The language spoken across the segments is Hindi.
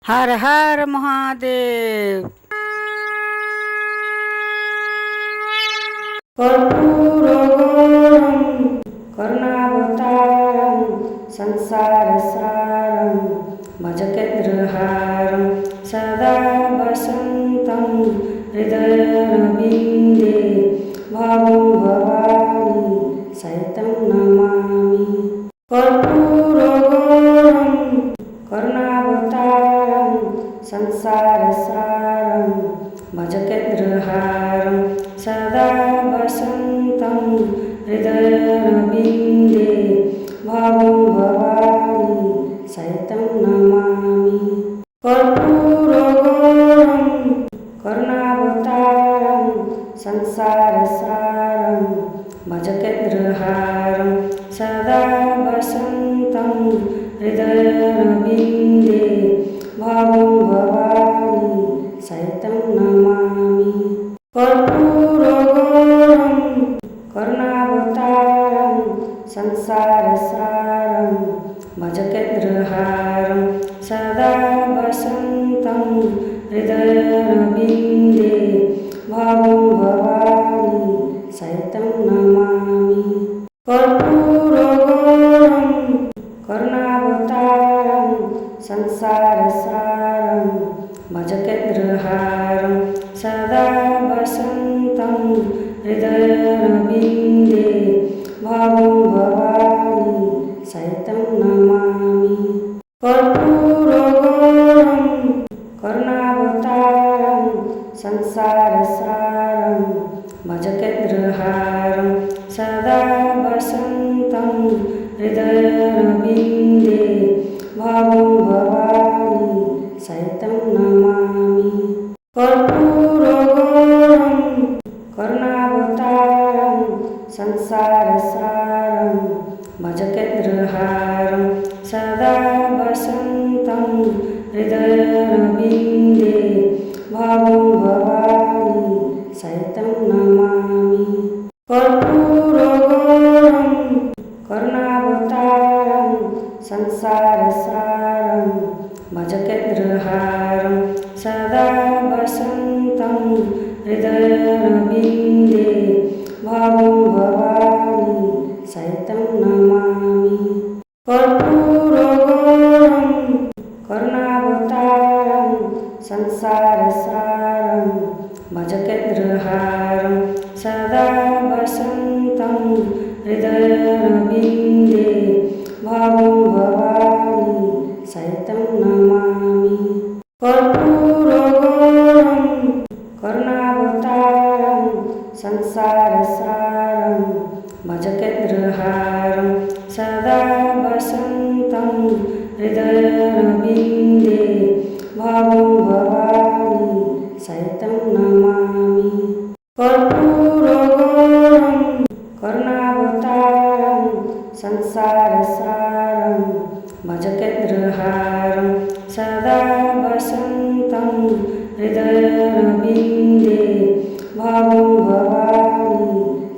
हर हर महादेव। कर्पूरगौरं करुणावतारं संसारसारं भजकेन्द्रहारं सदा वसन्तं हृदयरविन्दे भवं भवानी सहितं नमामि। कर्पूरगौरं करुणावतारं संसारसारं भजकेन्द्रहारं सदा वसन्तं हृदयरविन्दे भवं भवानी सहितं नमामि। कर्पूरगौरं करुणावतारं संसारसारं भजकेन्द्रहारं सदा वसन्तं हृदयरविन्दे भवं भवानी सहितं नमामि। कर्पूरगौरं करुणावतारं संसारसारं भजकेन्द्रहारं सदा वसन्तं हृदयरविन्दे भवं भवानी सहितं नमामि। कर्पूरगौरं करुणावतारं संसारसारं भजकेन्द्रहारं सदा वसन्तं हृदयरविन्दे भवं भवानी सहितं नमामि। कर्पूरगौरं करुणावतारं संसारसारं भजकेन्द्रहारं सदा वसन्तं हृदयरविन्दे भवं भवानी सहितं नमामि। कर्पूरगौरं करुणावतारं संसारसारं भजकेन्द्रहारं सदा वसन्तं हृदयरविन्दे भवं भवानी सहितं नमामि। कर्पूरगौरं करुणावतारं संसारसारं भजकेन्द्रहारं सदा वसन्तं हृदयरविन्दे भवं भवानी सहितं नमामि। कर्पूरगौरं करुणावतारं संसारसारं भजकेन्द्रहारं सदा वसन्तं हृदयरविन्दे भवं भवानी सहितं नमामि। कर्पूरगौरं करुणावतारं संसारसारं भजकेन्द्रहारं सदा वसन्तं हृदयरविन्दे भवं भवानी सहितं नमामि। कर्पूरगौरं करुणावतारं संसारसारं भजकेन्द्रहारं सदा वसन्तं हृदयरविन्दे भवं भवानी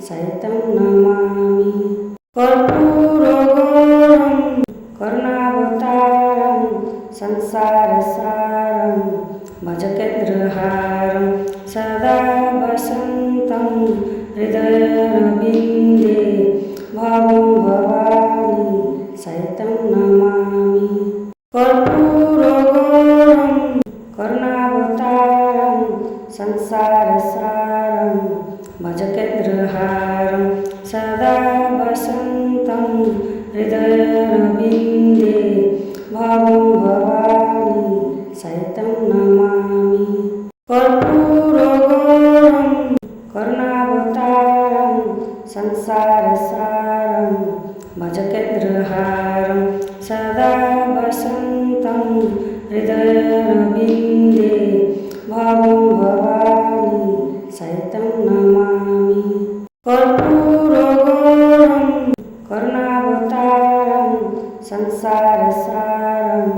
सहितं नमामि। कर्पूरगौरं करुणावतारं संसारसारं भजकेन्द्रहारं सदा वसन्तं हृदयरविन्दे भवं भवानी सहितं नमामि। कर्पूरगौरं करुणावतारं संसारसारं भजकेन्द्रहारं सदा वसन्तं हृदयरविन्दे भवं भवानी सहितं नमामि। कर्पूरगौरं करुणावतारं संसारसारं भजकेन्द्रहारं सदा वसन्तं हृदयरविन्दे भवं भवानी सहितं नमामि। कर्पूरगौरं करुणावतारं संसारसारं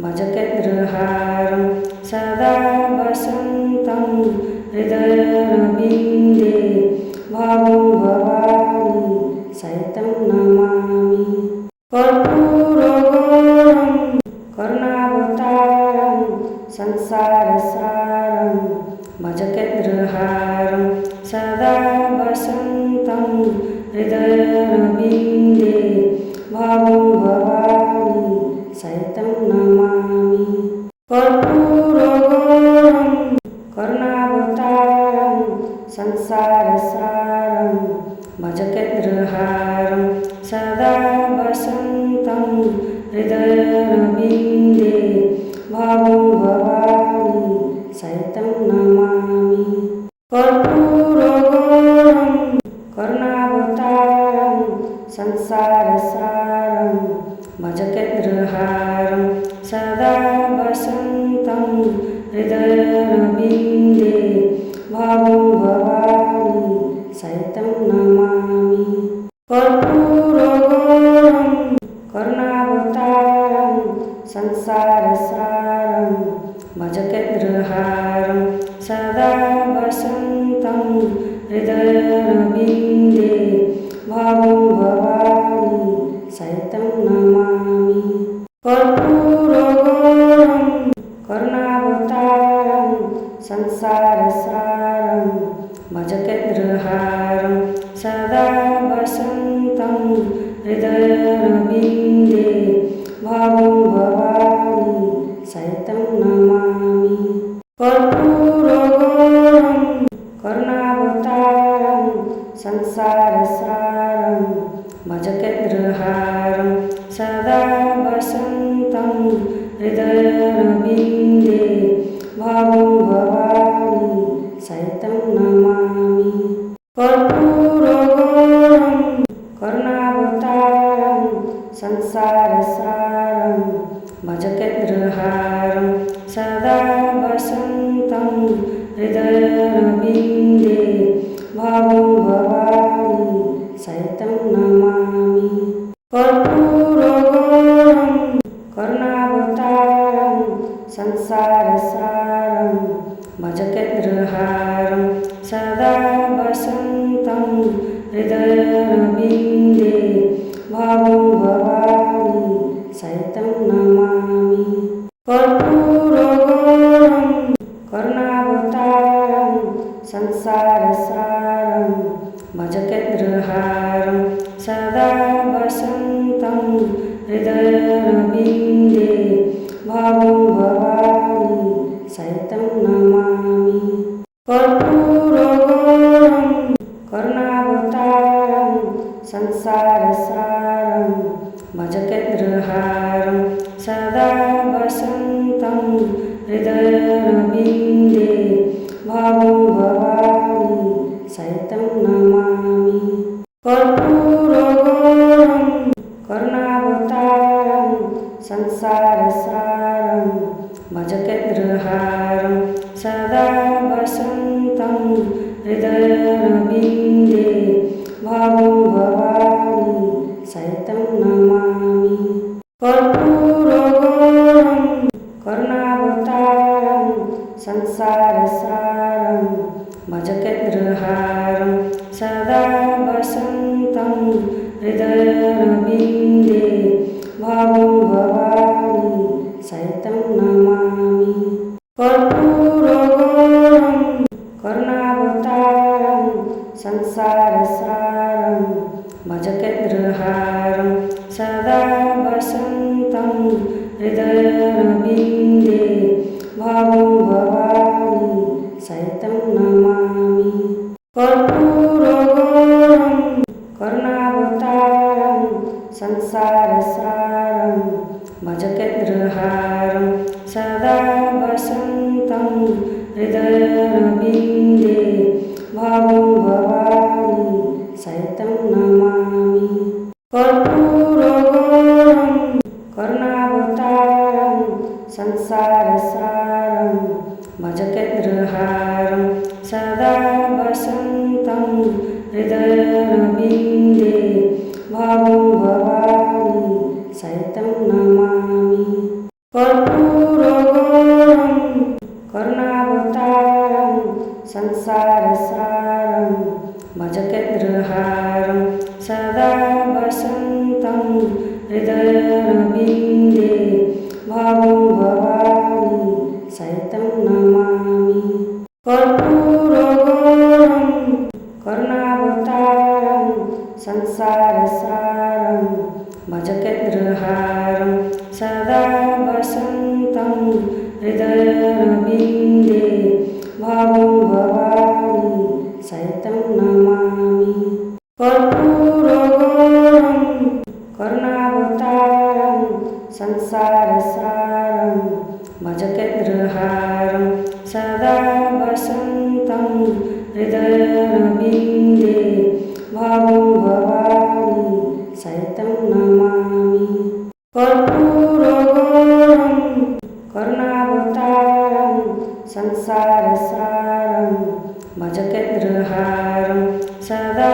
भजकेन्द्रहारं सदा वसन्तं हृदयरविन्दे भवं भवानी सहितं नमामि। कर्पूरगौरं करुणावतारं संसारसारं भजकेन्द्रहारं सदा वसन्तं हृदयरविन्दे भावं भवानी सहितं नमामि। कर्पूरगौरं करुणावतारं संसारसारं भजकेन्द्रहारं सदा वसन्तं हृदयरविन्दे भावं भवानी सहितं नमामि। कर्पूरगौरं करुणावतारं संसारसारं भजकेन्द्रहारं सदा वसन्तं हृदयरविन्दे भावं भवानी सहितं नमामि। कर्पूरगौरं करुणावतारं संसारसारं भजकेन्द्रहारं सदा वसन्तं हृदयरविन्दे भावं भवानी सहितं नमामि। कर्पूरगौरं करुणावतारं संसारसारं भजकेन्द्रहारं सदा वसन्तं हृदयरविन्दे भावं भवानी सहितं नमामि। कर्पूरगौरं करुणावतारं संसारसारं भजकेन्द्रहारं सदा वसन्तं हृदयरविन्दे भावं भवानी सहितं नमामि। कर्पूरगौरं करुणावतारं संसारसारं भजकेन्द्रहारं सदा वसन्तं हृदयरविन्दे भावं भवानी सहितं नमामि। कर्पूरगौरं करुणावतारं संसारसारं भजकेन्द्रहारं सदा वसन्तं हृदयरविन्दे भावं भवानी सहितं नमामि। कर्पूरगौरं करुणावतारं संसारसारं भजकेन्द्रहारं सदा वसन्तं हृदयरविन्दे भावं भवानी सहितं नमामि। कर्पूरगौरं करुणावतारं संसारसारं भजकेन्द्रहारं सदा वसन्तं हृदयरविन्दे भावं भवानी सहितं नमामि। कर्पूरगौरं करुणावतारं संसारसारं भजकेन्द्रहारं सदा वसन्तं हृदयरविन्दे भावं भवानी सहितं नमामि। कर्पूरगौरं करुणावतारं संसारसारं भजकेन्द्रहारं सदा वसन्तं हृदयरविन्दे भावं भवानी सहितं नमामि। कर्पूरगौरं करुणावतारं संसारसारं भजकेन्द्रहारं सदा वसन्तं हृदयरविन्दे भावं भवानी सहितं नमामि। कर्पूरगौरं करुणावतारं संसारसारं भजकेन्द्रहारं सदा वसन्तं हृदयरविन्दे भावं भवानी सहितं नमामि। कर्पूरगौरं करुणावतारं संसारसारं भजकेन्द्रहारं सदा वसन्तं हृदयरविन्दे भावं भवानी सहितं नमामि। कर्पूरगौरं करुणावतारं संसारसारं भजकेन्द्रहारं सदा वसन्तं हृदयरविन्दे भावं भवानी भजकेन्द्रहारं सदा वसन्तं हृदयरविन्दे भवं भवानी सहितं नमामि। कर्पूरगौरं करुणावतारं संसारसारं भजकेन्द्रहारं सदा